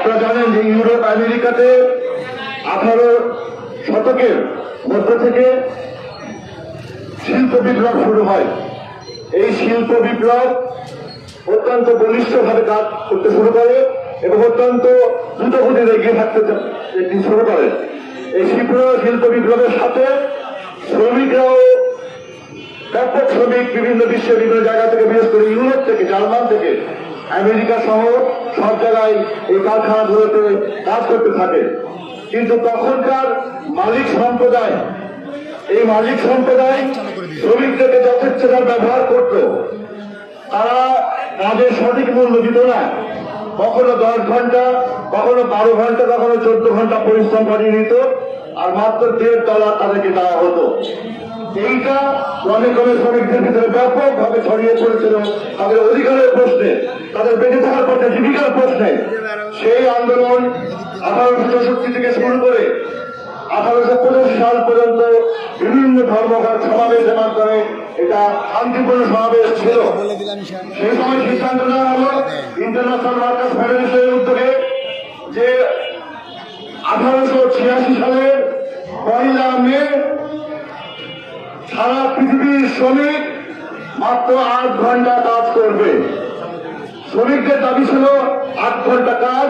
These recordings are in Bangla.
আপনারা জানেন যে ইউরোপ আমেরিকাতে 18 শতকের মধ্য থেকে শিল্প বিপ্লব শুরু হয়। এই শিল্প বিপ্লব অত্যন্ত বলিষ্ঠভাবে কাজ করতে শুরু করে এবং অত্যন্ত দ্রুত গতিতে এগিয়ে থাকতে শুরু করে। এই শিল্প বিপ্লবের সাথে শ্রমিকরাও ব্যাপক শ্রমিক বিভিন্ন বিশ্বের বিভিন্ন জায়গা থেকে, বিশেষ করে ইউরোপ থেকে, জার্মান থেকে, আমেরিকা সহ সব জায়গায় এই কারখানাগুলোতে কাজ করতে থাকে। কিন্তু তখনকার মালিক সম্প্রদায় শ্রমিকদেরকে যথেষ্ট ব্যবহার করত। তারা কাজের সঠিক মূল্য দিত না। কখনো 10 ঘন্টা, কখনো 12 ঘন্টা, কখনো 14 ঘন্টা পরিশ্রম করিয়ে নিত, আর মাত্র $1.5 তাদেরকে দেওয়া হতো। এইটা ক্রমে শ্রমিকদের ভিতরে ব্যাপকভাবে ছড়িয়ে পড়েছিল তাদের অধিকারের প্রশ্নে, তাদের বেঁচে থাকার প্রশ্নে, জীবিকার প্রশ্নে। সেই আন্দোলন 1864 থেকে শুরু করে 1885 সাল পর্যন্ত বিভিন্ন ধর্মঘট সমাবেশের মাধ্যমে এটা শান্তিপূর্ণ সমাবেশ ছিল। সেই সময় সিদ্ধান্ত নেওয়া হলো ইন্টারন্যাশনাল ওয়ার্কার্স ফেডারেশনের উদ্যোগে যে 1886 সালের 1 মে সারা পৃথিবীর শ্রমিক মাত্র 8 ঘন্টা কাজ করবে। শ্রমিকদের দাবি ছিল 8 ঘন্টা কাজ,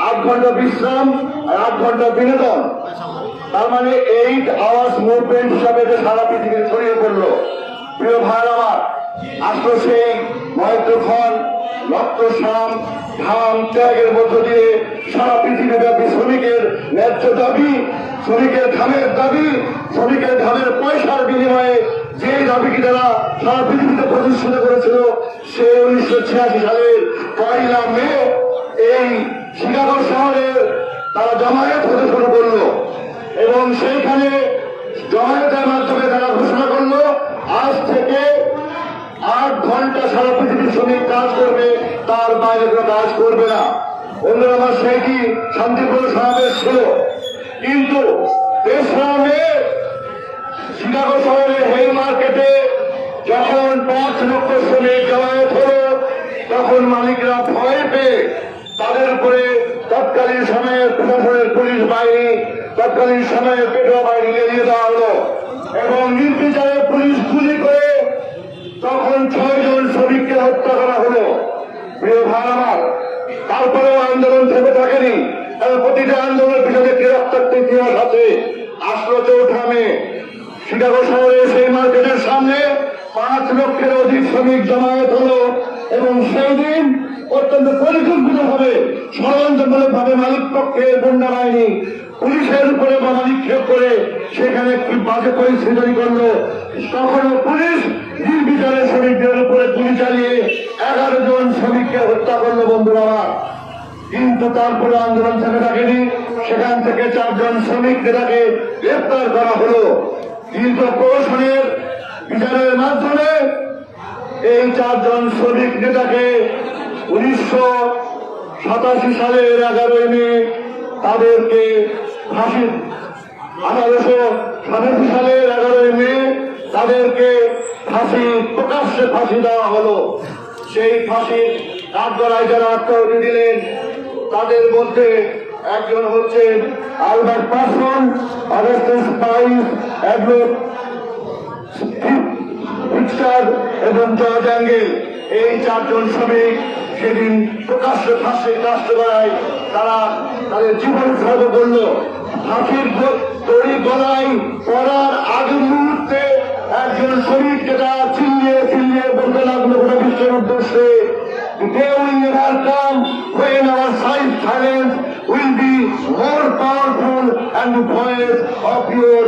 8 ঘন্টা বিশ্রাম আর 8 ঘন্টা বিনোদন। তার মানে 8 আওয়ার্স মুভমেন্ট হিসাবে সারা পৃথিবীতে ছড়িয়ে পড়লো। প্রিয় ভাই আমার, আসলে সেই মহেন্দ্রক্ষণ রক্ত ঘাম ত্যাগের মধ্য দিয়ে সারা পৃথিবীব্যাপী শ্রমিকের ন্যায্য দাবি, শ্রমিকের ঘামের দাবি, শ্রমিকের ঘামের পয়সার বিনিময়ে যে দাবিকে তারা সারা পৃথিবীতে প্রতিষ্ঠিত করেছিল, সে 1986 সালের 1 মে এই শিকাগো শহরে তারা জমায়েত হতে শুরু করলো এবং সেইখানে জমায়েতের মাধ্যমে তারা ঘোষণা করলো আজ থেকে 8 ঘন্টা সারা পৃথিবীর শ্রমিক কাজ করবে, তার বাইরে কোনো কাজ করবে না। অন্যরা আমার সেইটি শান্তিপূর্ণ সমাবেশ ছিল। কিন্তু 3 মে শিকাগো শহরের হেল মার্কেটে যখন 5 লক্ষ শ্রমিক জমায়েত হলো, তখন মালিকরা ভয় পেয়ে তাদের উপরে তৎকালীন সময়ে প্রশাসনের পুলিশ বাহিনী, তৎকালীন সময়ে পেটোয়া বাহিনী এড়িয়ে দেওয়া হলো এবং নির্বিচারে পুলিশ গুলি করে তখন 6 জন শ্রমিককে হত্যা করা হলো। প্রিয় ভাই আমার, তারপরেও আন্দোলন থেমে থাকেনি, কারণ প্রতিটা আন্দোলনের পিছনে একটি রক্তাক্ত ইতিহাস আছে। আসলো 4 মে শিকাগো শহরে সেই মার্কেটের সামনে 5 লক্ষের অধিক শ্রমিক জমায়েত হলো এবং সেই দিন অত্যন্ত পরিকল্পিতভাবে, ষড়যন্ত্রমূলকভাবে মালিক পক্ষের গুন্ডা বাহিনী পুলিশের উপরে বোমা নিক্ষেপ করে সেখানে একটি বাজে পরিস্থিতি তৈরি করলো। তখনও পুলিশ নির্বিচারে শ্রমিকদের উপরে গুলি চালিয়ে 11 জন শ্রমিককে হত্যা করলো। বন্ধুরা, কিন্তু তারপরে আন্দোলন থেমে থাকেনি। সেখান থেকে 4 জন শ্রমিক নেতাকে গ্রেপ্তার করা হলো। দীর্ঘ প্রহসনের বিচারের মাধ্যমে এই 4 জন শ্রমিক নেতাকে 1987 সালের 11 মে তাদেরকে ফাঁসি, 1887 সালের 11 মে তাদেরকে প্রকাশ্যে ফাঁসি দেওয়া হলো। সেই ফাঁসির কাঠগড়ায় যারা আত্মাহুতি দিলেন তাদের মধ্যে একজন হচ্ছেন আলবার্ট পার্সন, অগাস্টাস পাইস, এডওয়ার্ড হিচকার এবং জর্জ অ্যাঙ্গেল। এই 4 জন শ্রমিক সেদিন প্রকাশ্যে ফাঁসির কাঠগড়ায় তারা তাদের জীবন উৎসর্গ করল। ফাঁসির দড়ি গলায় পড়ার আগে মুহূর্তে একজন শ্রমিককে তারা চিল্লিয়ে বলতে লাগলো গোটা বিশ্বের উদ্দেশ্যে, "They will never come when our silence will be more powerful and the voice of your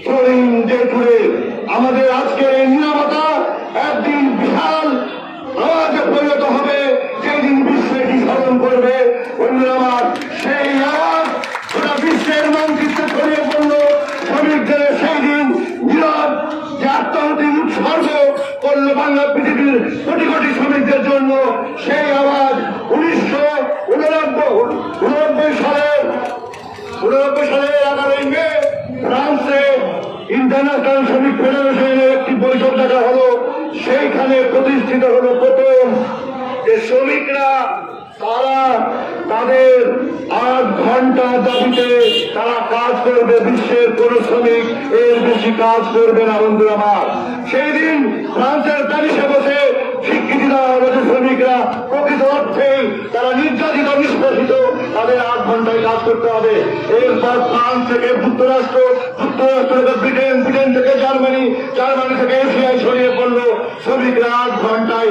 soaring day today." আমাদের আজকের এই নীরবতা একদিন বিশাল আওয়াজে পরিণত হবে, যেদিন বিশ্ব এটি স্মরণ করবে। অন্যবার সেই আওয়াজ গোটা বিশ্বের মানচিত্রে ছড়িয়ে পড়ল। শ্রমিকদের সেই দিন নীরব যে আত্মাহুতি উৎসর্গ করলো বাংলা পৃথিবীর কোটি কোটি শ্রমিকদের জন্য, সেই আওয়াজ 1989 সালের 11 মে ফ্রান্সে ইন্টারন্যাশনাল শ্রমিক ফেডারেশনের একটি বৈঠক ডাকা হলো। সেইখানে প্রতিষ্ঠিত হলো প্রথম যে শ্রমিকরা তারা তাদের 8 ঘন্টা দাবিতে তারা কাজ করবে, বিশ্বের কোন শ্রমিক এর বেশি কাজ করবে না বন্ধুরা আমার। সেই দিন ফ্রান্সের প্যারিসে বসে স্বীকৃতি দেওয়া হবে যে শ্রমিকরা প্রকৃত অর্থে তারা নির্যাতিত নিষ্পেষিত, তাদের 8 ঘন্টায় কাজ করতে হবে। এরপর ফ্রান্স থেকে যুক্তরাষ্ট্র, যুক্তরাষ্ট্র থেকে ব্রিটেন, ব্রিটেন থেকে জার্মানি, জার্মানি থেকে এশিয়ায় ছড়িয়ে পড়লো শ্রমিকরা 8 ঘন্টায়